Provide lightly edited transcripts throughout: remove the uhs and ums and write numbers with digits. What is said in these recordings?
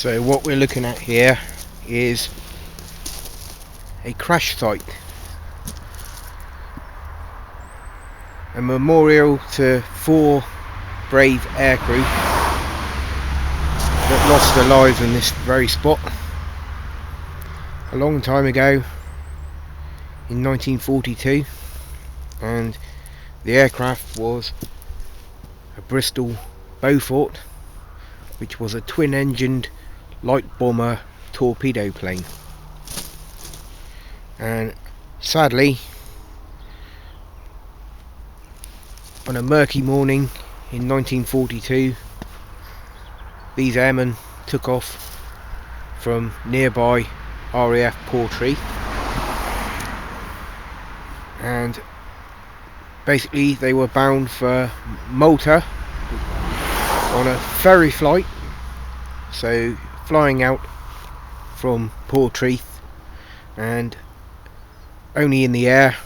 So what we're looking at here is a crash site, a memorial to 4 brave aircrew that lost their lives in this very spot a long time ago in 1942, and the aircraft was a Bristol Beaufort, which was a twin-engined light bomber torpedo plane. And sadly, on a murky morning in 1942, these airmen took off from nearby RAF Portree, and basically they were bound for Malta on a ferry flight, so flying out from Portree and only in the air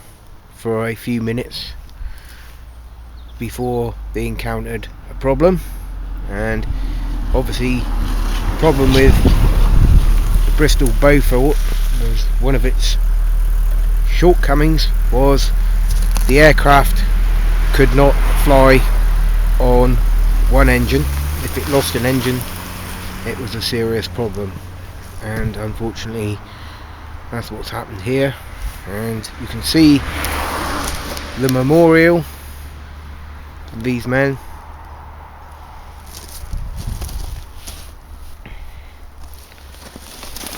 for a few minutes before they encountered a problem. And obviously the problem with the Bristol Beaufort was one of its shortcomings was the aircraft could not fly on one engine. If it lost an engine, it was a serious problem, and unfortunately that's what's happened here. And you can see the memorial of these men.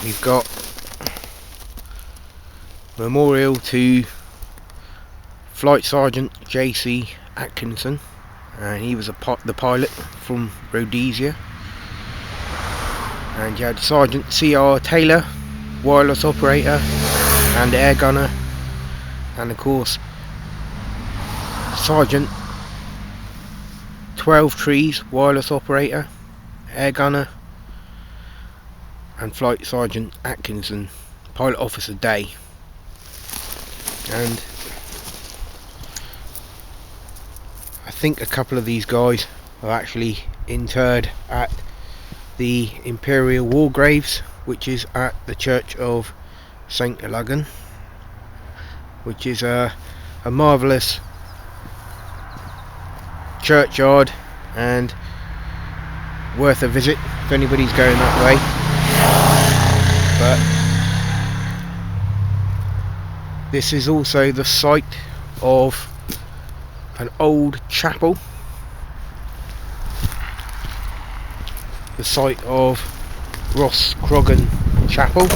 We've got memorial to Flight Sergeant J.C. Atkinson, and he was the pilot from Rhodesia. And you had Sergeant C.R. Taylor, wireless operator and air gunner, and of course Sergeant 12 Trees, wireless operator, air gunner, and Flight Sergeant Atkinson, Pilot Officer Day. And I think a couple of these guys are actually interred at the Imperial War Graves, which is at the Church of St. Elagan, which is a marvellous churchyard and worth a visit if anybody's going that way. But this is also the site of an old chapel, the site of Roscrogan Chapel.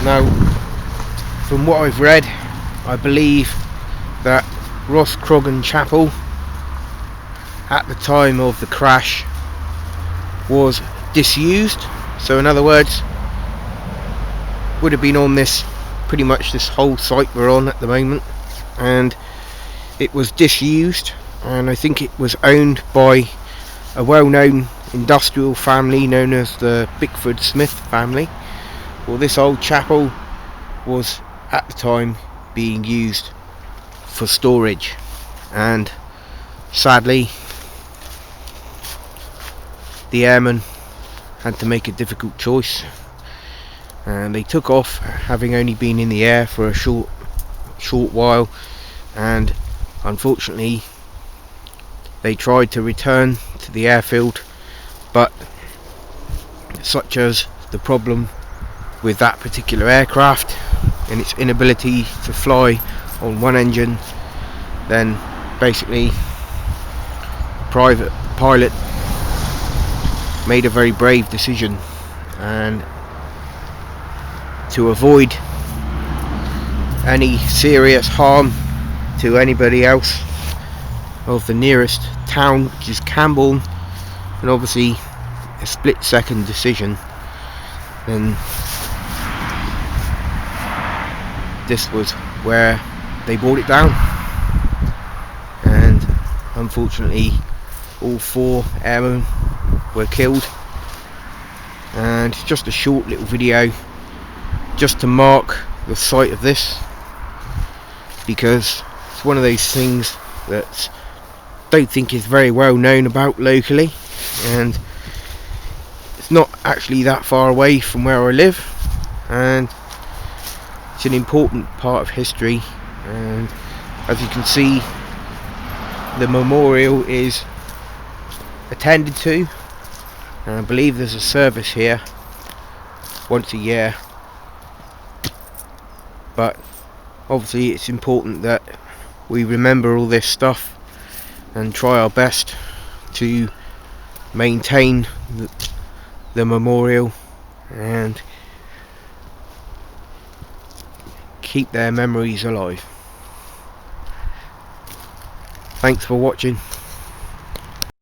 Now, from what I've read, I believe that Roscrogan Chapel at the time of the crash was disused. So in other words, would have been on this, pretty much this whole site we're on at the moment, and it was disused, and I think it was owned by a well-known industrial family known as the Bickford Smith family. Well, this old chapel was at the time being used for storage, and sadly the airmen had to make a difficult choice, and they took off having only been in the air for a short while, and unfortunately they tried to return to the airfield, but such as the problem with that particular aircraft and its inability to fly on one engine, then basically private pilot made a very brave decision, and to avoid any serious harm to anybody else of the nearest town, which is Camborne, and obviously a split-second decision, then this was where they brought it down. And unfortunately all 4 airmen were killed. And just a short little video just to mark the site of this, because it's one of those things that I don't think is very well known about locally, and It's not actually that far away from where I live, and it's an important part of history. And as you can see, the memorial is attended to, and I believe there's a service here once a year. But obviously it's important that we remember all this stuff and try our best to maintain the memorial and keep their memories alive. Thanks for watching.